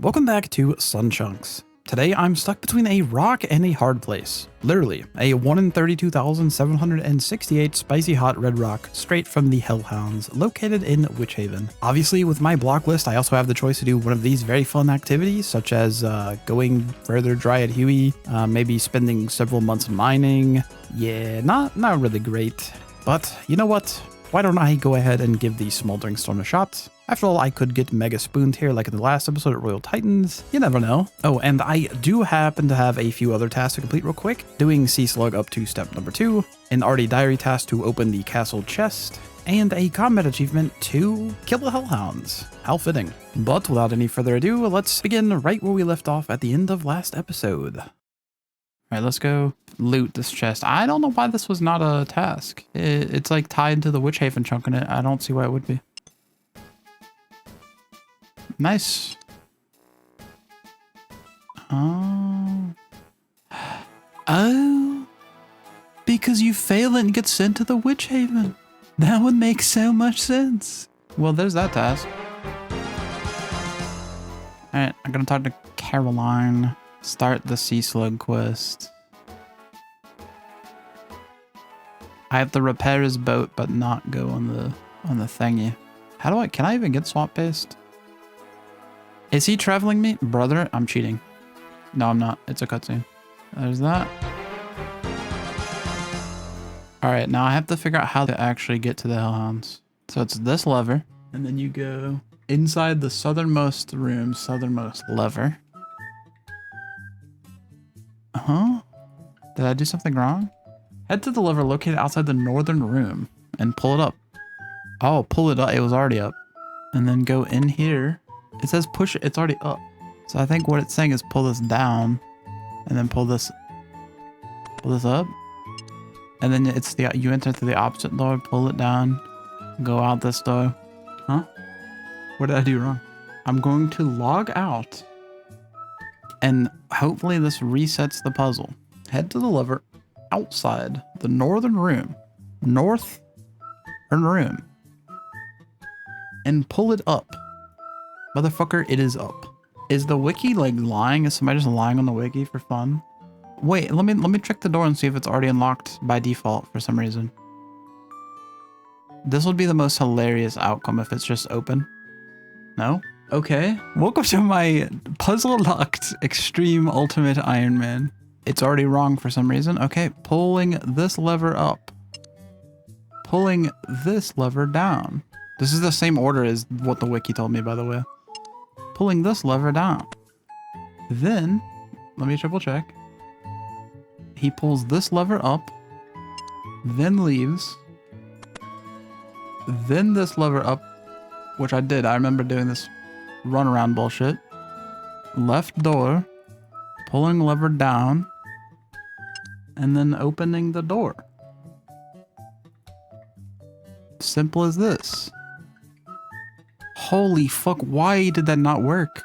Welcome back to Sun Chunks. Today I'm stuck between a rock and a hard place. Literally, a 1 in 32,768 spicy hot red rock straight from the Hellhounds located in Witch Haven. Obviously with my block list I also have the choice to do one of these very fun activities such as going further dry at Huey, maybe spending several months mining. Yeah, not really great. But you know what? Why don't I go ahead and give the Smouldering Stone a shot? After all, I could get mega spooned here like in the last episode at Royal Titans. You never know. Oh, and I do happen to have a few other tasks to complete real quick. Doing Sea Slug up to step number 2, an Arty Diary task to open the castle chest, and a combat achievement to kill the Hellhounds. How fitting. But without any further ado, let's begin right where we left off at the end of last episode. All right, let's go loot this chest. I don't know why this was not a task. It's like tied to the Witch Haven chunk in it. I don't see why it would be. Nice. Oh, because you fail and get sent to the Witch Haven. That would make so much sense. Well, there's that task. All right, I'm gonna talk to Caroline. Start the Sea Slug quest. I have to repair his boat, but not go on the thingy. Can I even get swamp paste? Is he traveling me? Brother, I'm cheating. No, I'm not. It's a cutscene. There's that. All right, now I have to figure out how to actually get to the Hellhounds. So it's this lever, and then you go inside the southernmost room, southernmost lever. Huh? Did I do something wrong? Head to the lever located outside the northern room and pull it up. Oh, pull it up. It was already up. And then go in here. It says push it. It's already up. So I think what it's saying is pull this down and then pull this up. And then it's you enter through the opposite door, pull it down, go out this door. Huh? What did I do wrong? I'm going to log out and hopefully this resets the puzzle. Head to the lever outside the northern room, and pull it up. Motherfucker, it is up. Is the wiki like lying? Is somebody just lying on the wiki for fun? Wait, let me check the door and see if it's already unlocked by default for some reason. This would be the most hilarious outcome if it's just open. No? Okay. Welcome to my puzzle locked extreme ultimate Iron Man. It's already wrong for some reason. Okay, pulling this lever up. Pulling this lever down. This is the same order as what the wiki told me, by the way. Pulling this lever down. Then, let me triple check. He pulls this lever up, then leaves, then this lever up, which I did. I remember doing this runaround bullshit. Left door, pulling lever down, and then opening the door. Simple as this. Holy fuck, why did that not work?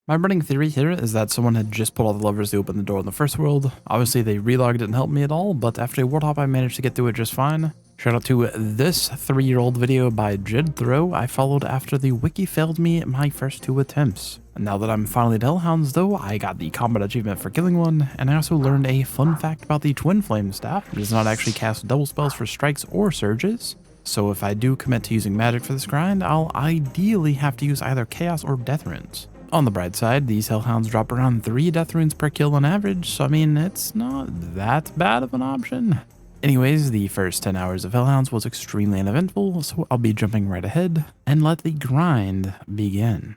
My running theory here is that someone had just pulled all the levers to open the door in the first world. Obviously they relogged didn't help me at all, but after a ward hop I managed to get through it just fine. Shout out to this 3-year-old video by Jidthrow I followed after the wiki failed me my first 2 attempts. And now that I'm finally at Hellhounds though, I got the combat achievement for killing one, and I also learned a fun fact about the Twin Flame staff. It does not actually cast double spells for strikes or surges. So if I do commit to using magic for this grind, I'll ideally have to use either Chaos or Death Runes. On the bright side, these Hellhounds drop around 3 Death Runes per kill on average, so I mean, it's not that bad of an option. Anyways, the first 10 hours of Hellhounds was extremely uneventful, so I'll be jumping right ahead and let the grind begin.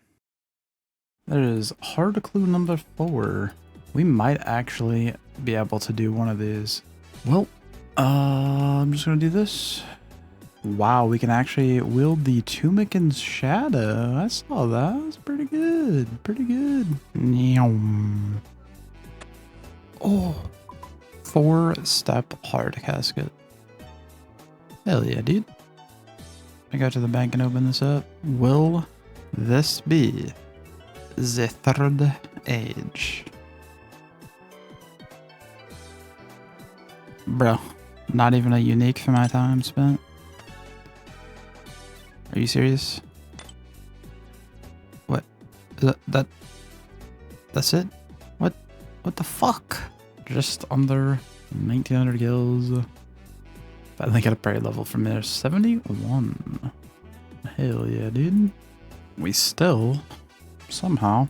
There is hard clue number 4. We might actually be able to do one of these. Well, I'm just gonna do this. Wow, we can actually wield the Tumikin's Shadow. I saw that. That was pretty good. Pretty good. Oh, 4-step hard casket. Hell yeah, dude. I go to the bank and open this up. Will this be the third age? Bro, not even a unique for my time spent. Are you serious? That's it? What the fuck? Just under 1900 kills. Finally got a Peril level from there. 71. Hell yeah, dude. We still somehow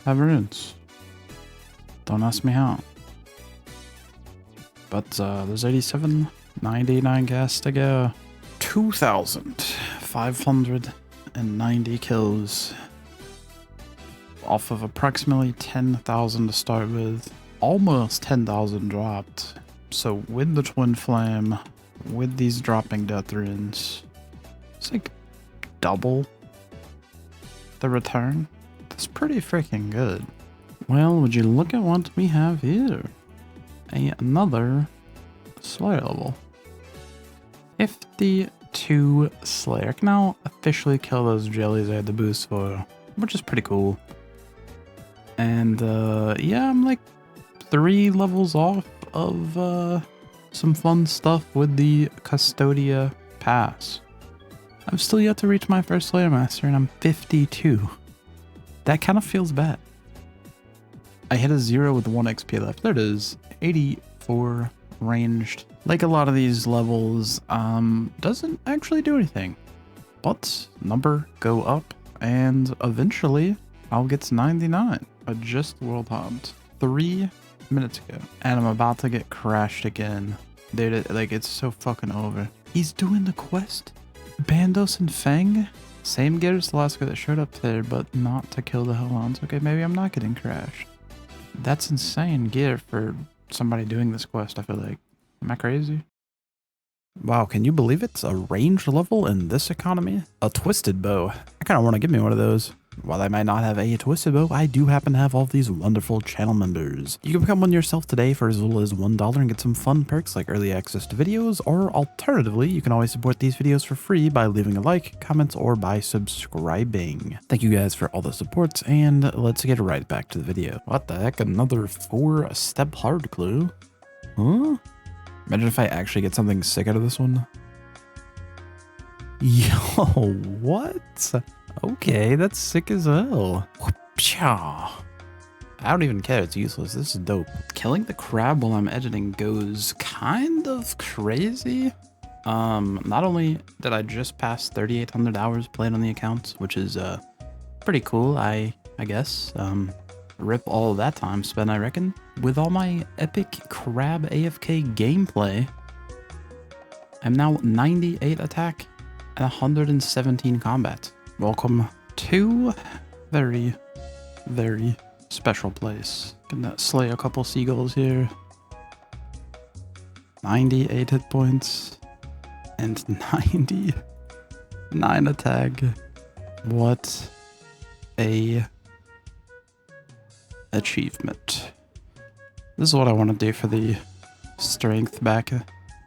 have runes. Don't ask me how. But there's 87, 99 gas to go. 2,590 kills. Off of approximately 10,000 to start with. Almost 10,000 dropped. So with the Twin Flame, with these dropping death runes, it's like double the return. That's pretty freaking good. Well, would you look at what we have here? Another Slayer level. 52 Slayer. I can now officially kill those jellies I had the boost for, which is pretty cool. And yeah, I'm like 3 levels off of some fun stuff with the Custodia pass. I've still yet to reach my first Slayer Master, and I'm 52. That kind of feels bad. I hit a 0 with 1 XP left. There it is. 84 ranged. Like a lot of these levels, doesn't actually do anything. But number go up, and eventually I'll get to 99. I just world hopped 3 minutes ago, and I'm about to get crashed again. Dude, like, it's so fucking over. He's doing the quest. Bandos and Fang? Same gear as the last guy that showed up there, but not to kill the Hellhounds. Okay, maybe I'm not getting crashed. That's insane gear for somebody doing this quest, I feel like. Am I crazy? Wow, can you believe it's a ranged level in this economy? A twisted bow. I kind of want to give me one of those. While I might not have a twisted bow, I do happen to have all these wonderful channel members. You can become one yourself today for as little as $1 and get some fun perks like early access to videos, or alternatively, you can always support these videos for free by leaving a like, comments, or by subscribing. Thank you guys for all the support, and let's get right back to the video. What the heck, another 4-step hard clue? Huh? Imagine if I actually get something sick out of this one. Yo, what? Okay, that's sick as hell. I don't even care, it's useless. This is dope. Killing the crab while I'm editing goes kind of crazy. Not only did I just pass 3,800 hours played on the account, which is pretty cool, I guess. Rip all of that time spent, I reckon. With all my epic crab AFK gameplay, I'm now 98 attack and 117 combat. Welcome to very, very special place. Gonna slay a couple seagulls here. 98 hit points and 99 attack. What a achievement. This is what I want to do for the strength back,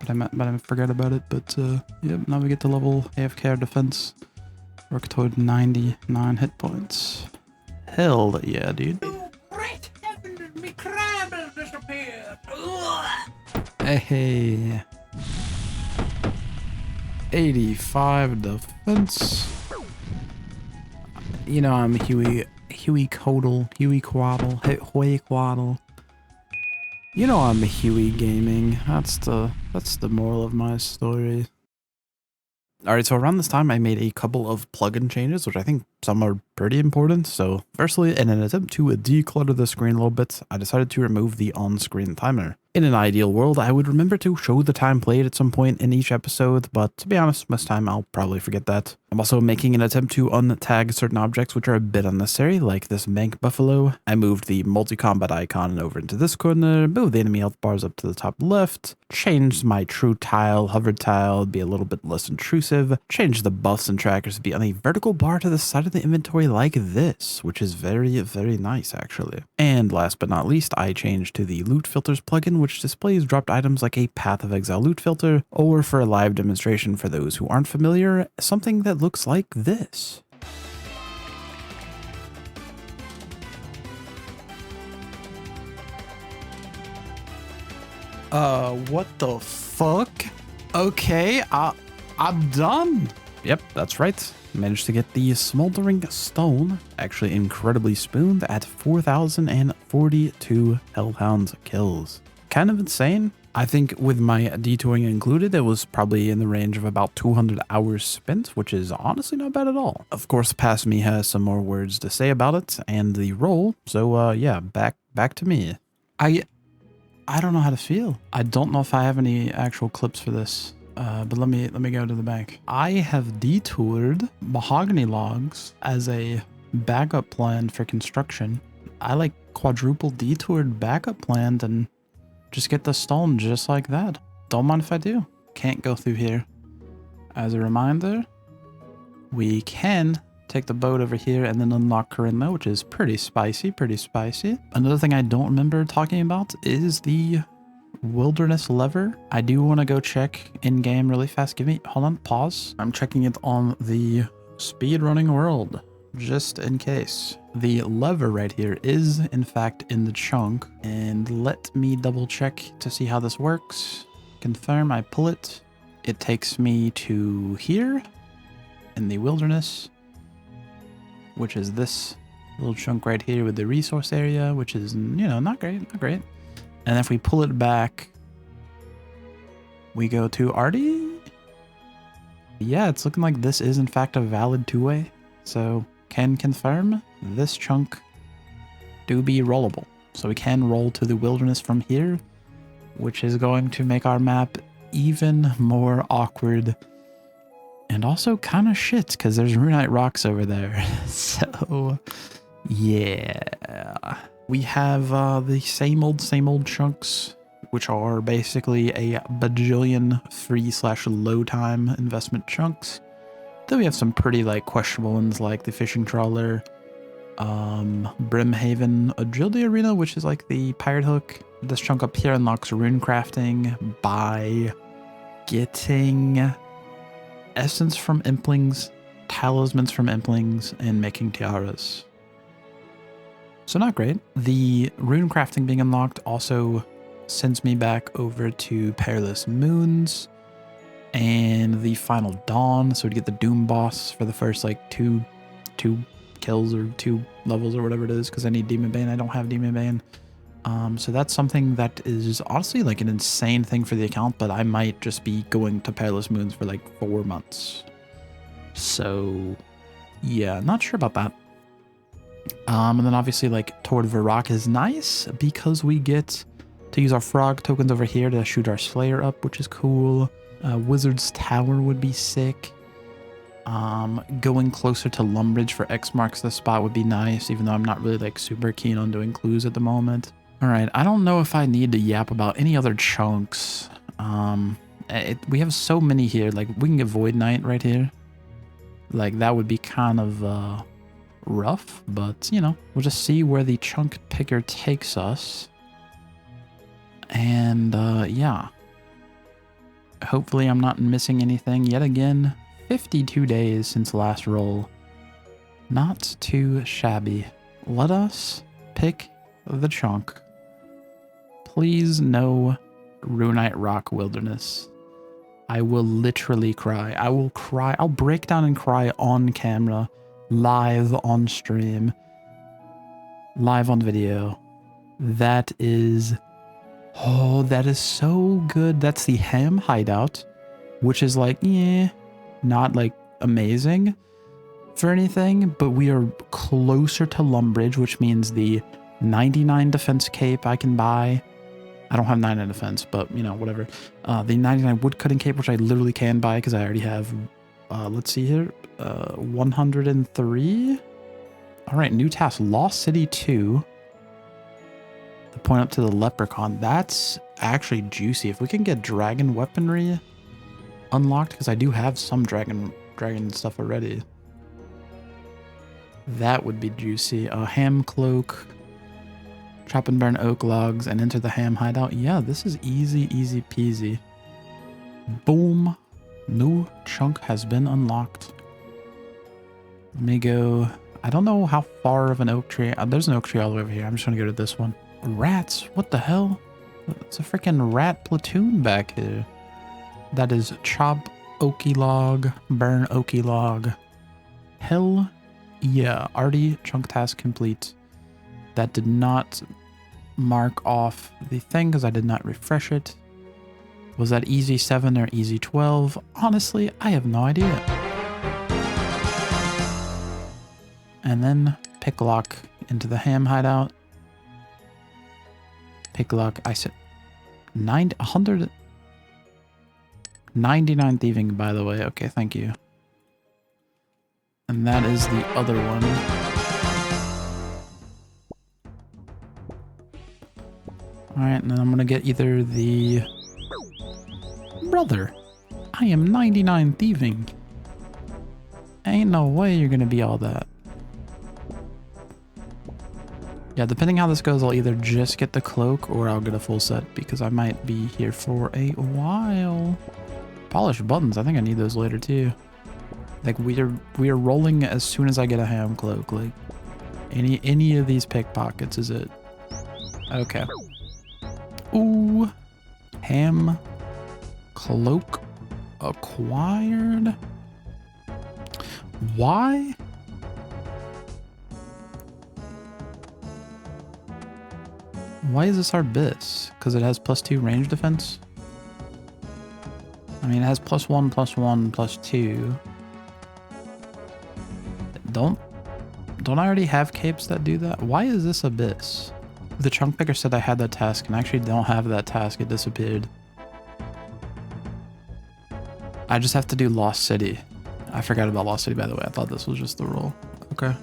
but I forgot about it. But yep, now we get to level AFK defense. Work toward 99 hit points. Hell yeah, dude. Oh, great heavens, me crab has disappeared. Hey. 85 defense. You know I'm Huey Quaddle. You know I'm Huey Gaming. That's the moral of my story. Alright, so around this time I made a couple of plugin changes, which I think some are pretty important. So firstly, in an attempt to declutter the screen a little bit, I decided to remove the on-screen timer. In an ideal world, I would remember to show the time played at some point in each episode, but to be honest, most time I'll probably forget that. I'm also making an attempt to untag certain objects which are a bit unnecessary, like this bank buffalo. I moved the multi-combat icon over into this corner, moved the enemy health bars up to the top left, changed my true tile, hover tile, to be a little bit less intrusive, changed the buffs and trackers to be on a vertical bar to the side of the inventory like this, which is very, very nice actually. And last but not least, I changed to the loot filters plugin, which displays dropped items like a Path of Exile loot filter, or for a live demonstration for those who aren't familiar, something that looks like this. What the fuck? Okay, I'm done. Yep, that's right. Managed to get the Smouldering Stone, actually incredibly spooned at 4,042 Hellhound kills. Kind of insane. I think with my detouring included, it was probably in the range of about 200 hours spent, which is honestly not bad at all. Of course, past me has some more words to say about it and the role, so yeah, back to me. I don't know how to feel. I don't know if I have any actual clips for this. But let me go to the bank. I have detoured mahogany logs as a backup plan for construction. I like quadruple detoured backup planned and just get the stone just like that. Don't mind if I do. Can't go through here. As a reminder, we can take the boat over here and then unlock Corinna, which is pretty spicy, Another thing I don't remember talking about is the wilderness lever. I do want to go check in game really fast. Hold on, pause. I'm checking it on the speedrunning world, just in case. The lever right here is in fact in the chunk, and let me double check to see how this works. Confirm, I pull it. It takes me to here in the wilderness, which is this little chunk right here with the resource area, which is, you know, not great. And if we pull it back, we go to Artie. Yeah, it's looking like this is in fact a valid two-way. So can confirm this chunk do be rollable. So we can roll to the wilderness from here, which is going to make our map even more awkward. And also kind of shit, because there's runite rocks over there. So yeah. We have the same old chunks, which are basically a bajillion free/low time investment chunks. Then we have some pretty like questionable ones like the fishing trawler, Brimhaven Agility Arena, which is like the pirate hook. This chunk up here unlocks rune crafting by getting essence from implings, talismans from implings, and making tiaras. So not great. The rune crafting being unlocked also sends me back over to Perilous Moons and the Final Dawn. So we get the Doom boss for the first like two kills or 2 levels or whatever it is, because I need Demon Bane. I don't have Demon Bane. So that's something that is honestly like an insane thing for the account, but I might just be going to Perilous Moons for like 4 months. So yeah, not sure about that. And then obviously like Toward Varrock is nice because we get to use our frog tokens over here to shoot our Slayer up, which is cool. Wizard's Tower would be sick. Going closer to Lumbridge for X marks the spot would be nice, even though I'm not really like super keen on doing clues at the moment. All right, I don't know if I need to yap about any other chunks. We have so many here. Like we can get Void Knight right here. Like that would be kind of rough, but you know, we'll just see where the chunk picker takes us. And yeah, hopefully I'm not missing anything yet again. 52 days since last roll. Not too shabby. Let us pick the chunk. Please no Runite Rock Wilderness. I will literally cry. I will cry. I'll break down and cry on camera, live on stream, live on video. That is, oh, that is so good. That's the Ham Hideout, which is like, yeah, not like amazing for anything, but we are closer to Lumbridge, which means the 99 defense cape I can buy. I don't have 99 defense, but you know, whatever. The 99 woodcutting cape, which I literally can buy because I already have, let's see here, 103. All right, new task, Lost City 2. The point up to the leprechaun. That's actually juicy. If we can get dragon weaponry unlocked, because I do have some dragon stuff already. That would be juicy. Ham cloak, chop and burn oak logs, and enter the ham hideout. Yeah, this is easy peasy. Boom. New chunk has been unlocked. Let me go. I don't know how far of an oak tree. There's an oak tree all the way over here. I'm just gonna go to this one. Rats. What the hell? It's a freaking rat platoon back here. That is chop oaky log, burn oaky log, Hell yeah, already chunk task complete. That did not mark off the thing because I did not refresh it. Was that easy 7 or easy 12? Honestly, I have no idea. And then picklock into the ham hideout. Picklock, I said 199 thieving, by the way. Okay, thank you. And that is the other one. Alright, and then I'm gonna get either the... Brother, I am 99 thieving. Ain't no way you're gonna be all that. Yeah, depending how this goes, I'll either just get the cloak or I'll get a full set because I might be here for a while. Polished buttons, I think I need those later too. Like we are rolling as soon as I get a ham cloak. Like any of these pickpockets is it. Okay. Ooh. Ham cloak acquired. Why? Why is this our bis? Because it has +2 range defense? I mean, it has +1, +1, +2. Don't I already have capes that do that? Why is this Abyss? The chunk picker said I had that task and I actually don't have that task. It disappeared. I just have to do Lost City. I forgot about Lost City, by the way. I thought this was just the rule. Okay.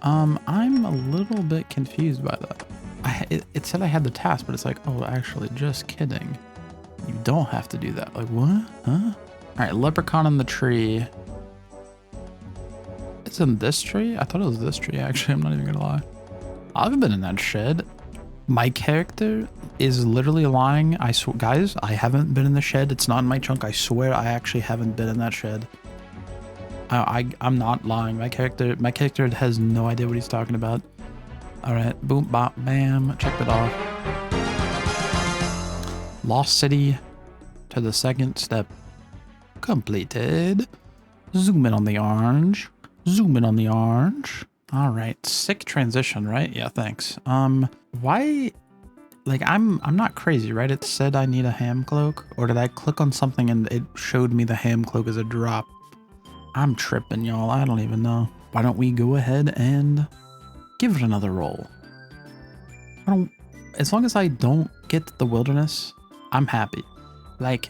I'm a little bit confused by that. It said I had the task, but it's like, oh, actually, just kidding. You don't have to do that. Like, what? Huh? All right, leprechaun in the tree. It's in this tree? I thought it was this tree, actually. I'm not even gonna lie. I haven't been in that shed. My character is literally lying. I swear, guys, I haven't been in the shed. It's not in my chunk. I swear I actually haven't been in that shed. I'm not lying. My character has no idea what he's talking about. All right, boom, bop, bam. Check it off. Lost City to the second step completed. Zoom in on the orange. Zoom in on the orange. All right, sick transition, right? Yeah, thanks. Why? Like, I'm not crazy, right? It said I need a ham cloak, or did I click on something and it showed me the ham cloak as a drop? I'm tripping, y'all. I don't even know. Why don't we go ahead and give it another roll? As long as I don't get the wilderness, I'm happy. Like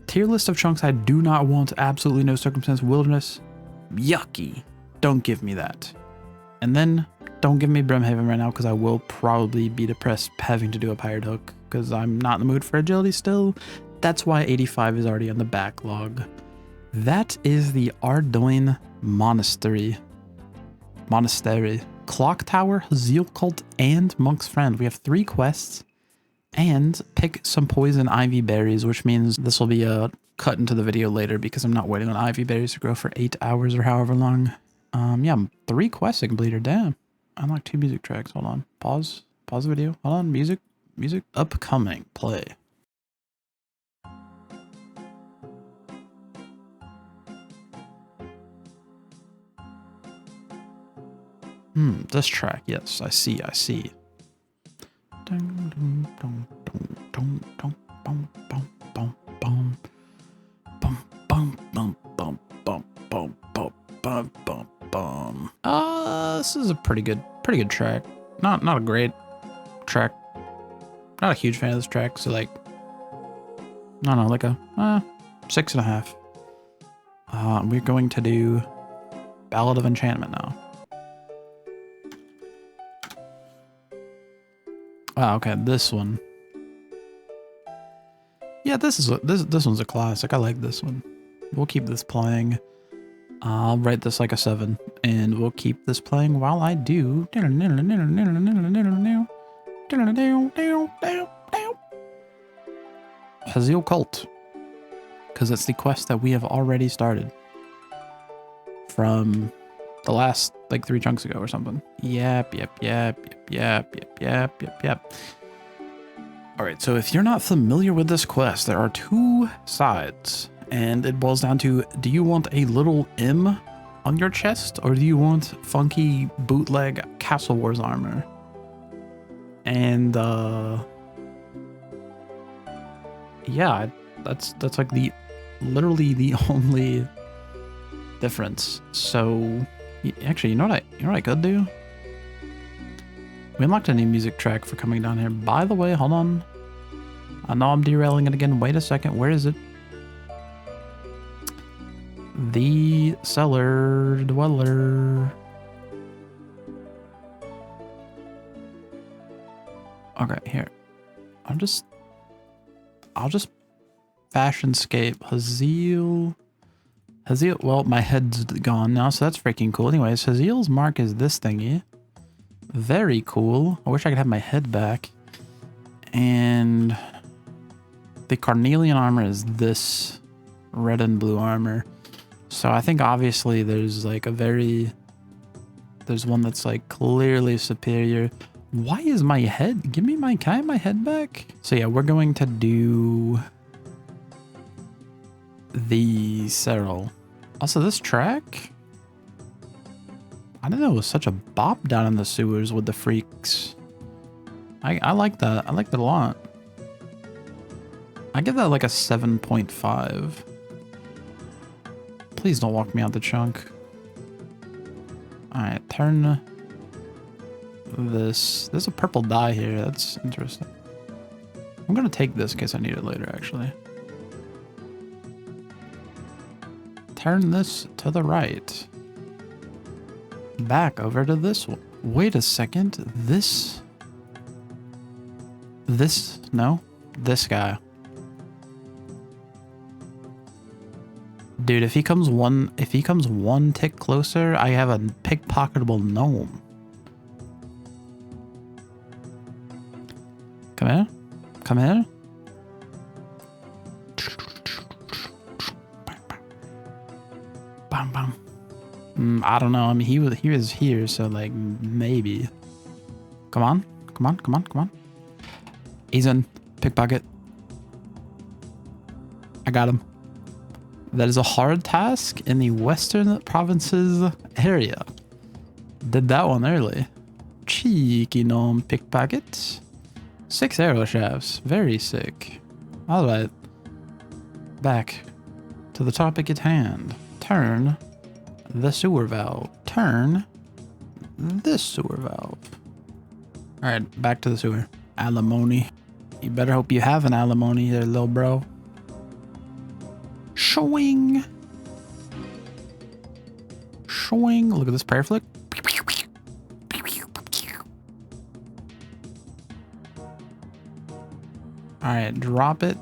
tier list of chunks I do not want, absolutely no circumstance. Wilderness, yucky. Don't give me that. And then don't give me Brimhaven right now because I will probably be depressed having to do a pirate hook because I'm not in the mood for agility still. That's why 85 is already on the backlog. That is the Ardoin Monastery. Clock Tower, Zeal Cult, and Monk's Friend. We have 3 quests. And pick some poison ivy berries, which means this will be cut into the video later because I'm not waiting on ivy berries to grow for 8 hours or however long. Yeah, 3 quests completed. Damn. I unlocked 2 music tracks. Hold on. Pause the video. Hold on. Music. Upcoming. Play. This track. Yes, I see. This is a pretty good track. Not a great track. Not a huge fan of this track, so like, I don't know, like a 6.5. We're going to do Ballad of Enchantment now. Oh, okay, this one. Yeah, this one's a classic. I like this one. We'll keep this playing. I'll rate this like a 7, and we'll keep this playing while I do Zeal Cult, because it's the quest that we have already started from the last like 3 chunks ago or something. Yep. All right, so if you're not familiar with this quest, there are 2 sides, And it boils down to, do you want a little M on your chest, or do you want funky bootleg Castle Wars armor? And yeah, that's like literally the only difference. So actually, you know what I could do? We unlocked a new music track for coming down here. By the way, hold on. I know I'm derailing it again. Wait a second. Where is it? The Cellar Dweller. Okay, here. I'll just fashionscape Haziel. Well, my head's gone now, so that's freaking cool. Anyways, Haziel's mark is this thingy. Very cool. I wish I could have my head back. And the Carnelian armor is this red and blue armor. So I think obviously there's like there's one that's like clearly superior. Why is my head? Can I have my head back? So yeah, we're going to do the Peril. Also, this track, I didn't know it was such a bop down in the sewers with the freaks. I like that. I like that a lot. I give that like a 7.5. Please don't walk me out the chunk. Alright, turn this. There's a purple dye here. That's interesting. I'm gonna take this in case I need it later, actually. Turn this to the right. Back over to this one. Wait a second. This guy. Dude, if he comes one tick closer, I have a pickpocketable gnome. Come here. Come here. Bam, bam. I don't know. I mean, he was here, so like maybe. Come on. Come on. Come on. Come on. He's in. Pickpocket. I got him. That is a hard task in the Western Provinces area. Did that one early. Cheeky gnome pickpocket. 6 arrow shafts. Very sick. Alright. Back to the topic at hand. Turn the sewer valve. Turn this sewer valve. Alright, back to the sewer. Alimony. You better hope you have an alimony there, little bro. Showing. Showing. Look at this prayer flick. Alright, drop it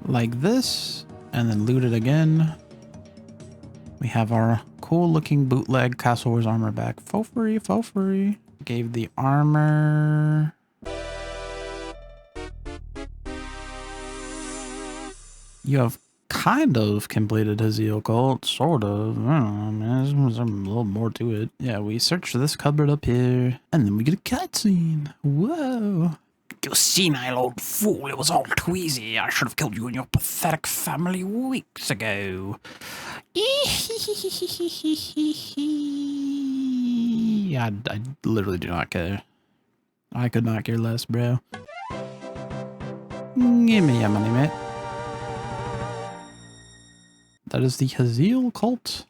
like this, and then loot it again. We have our cool looking bootleg Castle Wars armor back. Faux free, faux free. Gave the armor. You have kind of completed Haziel cult, sort of. I don't know, man. There's a little more to it. Yeah, we search for this cupboard up here, and then we get a cutscene. Whoa. You senile old fool, it was all too easy. I should have killed you and your pathetic family weeks ago. I literally do not care. I could not care less, bro. Give me your money, mate. That is the Haziel cult.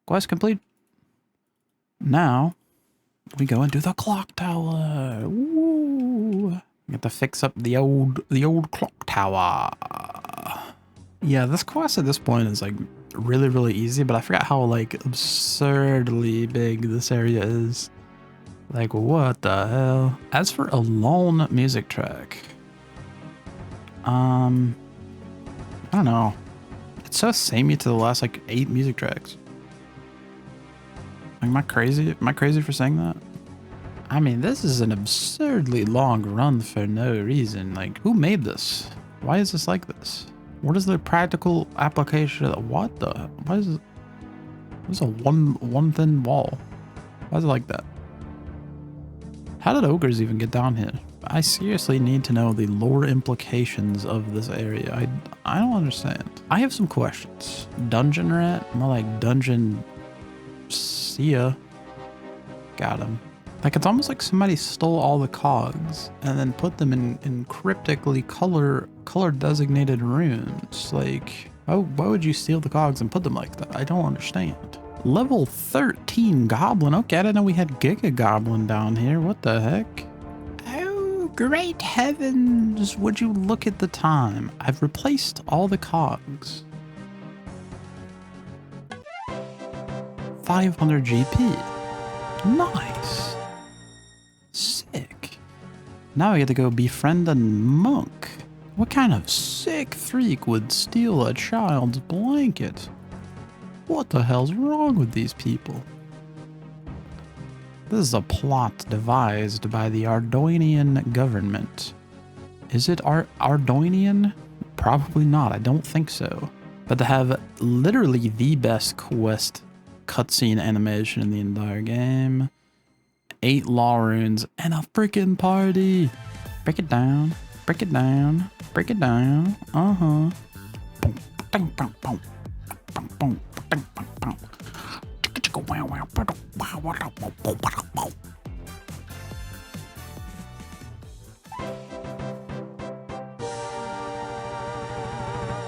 Quest complete. Now, we go and do the clock tower. Woo! Get to fix up the old clock tower. Yeah, this quest at this point is like really, really easy, but I forgot how like absurdly big this area is. Like, what the hell? As for a lone music track, I don't know. It's so samey to the last like 8 music tracks. Like, am I crazy? Am I crazy for saying that? I mean, this is an absurdly long run for no reason. Like, who made this? Why is this like this? What is the practical application of what the? Why is it? There's a one thin wall. Why is it like that? How did ogres even get down here? I seriously need to know the lore implications of this area. I don't understand. I have some questions. Dungeon rat? More like dungeon... See ya. Got him. Like, it's almost like somebody stole all the cogs and then put them in cryptically color designated runes. Like, oh, why would you steal the cogs and put them like that? I don't understand. Level 13 goblin. Okay, I didn't know we had Giga Goblin down here. What the heck? Oh, great heavens. Would you look at the time? I've replaced all the cogs. 500 GP. Nice. Sick. Now I get to go befriend a monk. What kind of sick freak would steal a child's blanket? What the hell's wrong with these people? This is a plot devised by the Ardoinian government. Is it Ardoinian? Probably not. I don't think so. But to have literally the best quest cutscene animation in the entire game, 8 law runes, and a freaking party. Break it down, break it down, break it down.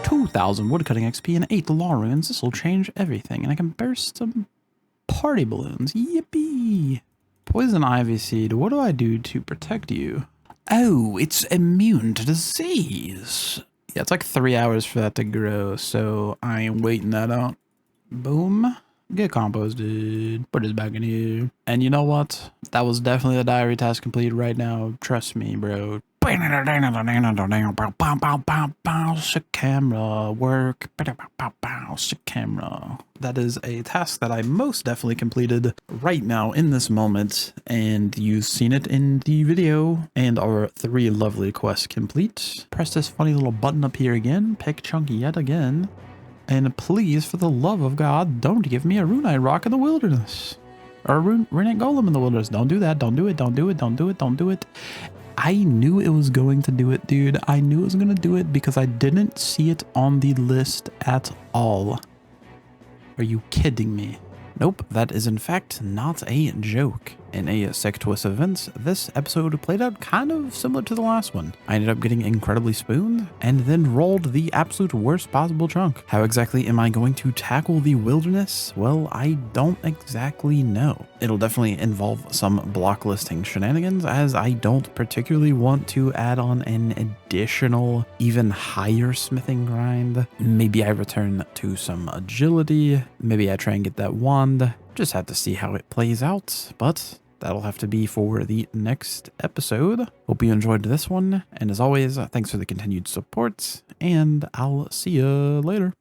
2,000 woodcutting XP and 8 law runes. This will change everything, and I can burst some party balloons. Yippee! Poison ivy seed. What do I do to protect you? Oh, it's immune to disease. Yeah, it's like 3 hours for that to grow, so I am waiting that out. Boom. Get composted. Put this back in here. And you know what? That was definitely the diary task complete right now. Trust me, bro. Camera work. Camera. That is a task that I most definitely completed right now in this moment, and you've seen it in the video. And our 3 lovely quests complete. Press this funny little button up here again. Pick Chunky yet again. And please, for the love of God, don't give me a runite rock in the wilderness. Or a runite golem in the wilderness. Don't do that. Don't do it. Don't do it. Don't do it. Don't do it. I knew it was going to do it, dude. I knew it was going to do it because I didn't see it on the list at all. Are you kidding me? Nope, that is in fact not a joke. In a sick twist of events, this episode played out kind of similar to the last one. I ended up getting incredibly spooned and then rolled the absolute worst possible chunk. How exactly am I going to tackle the wilderness? Well, I don't exactly know. It'll definitely involve some block listing shenanigans, as I don't particularly want to add on an additional, even higher smithing grind. Maybe I return to some agility. Maybe I try and get that wand. Just have to see how it plays out, but that'll have to be for the next episode. Hope you enjoyed this one, and as always, thanks for the continued support, and I'll see you later.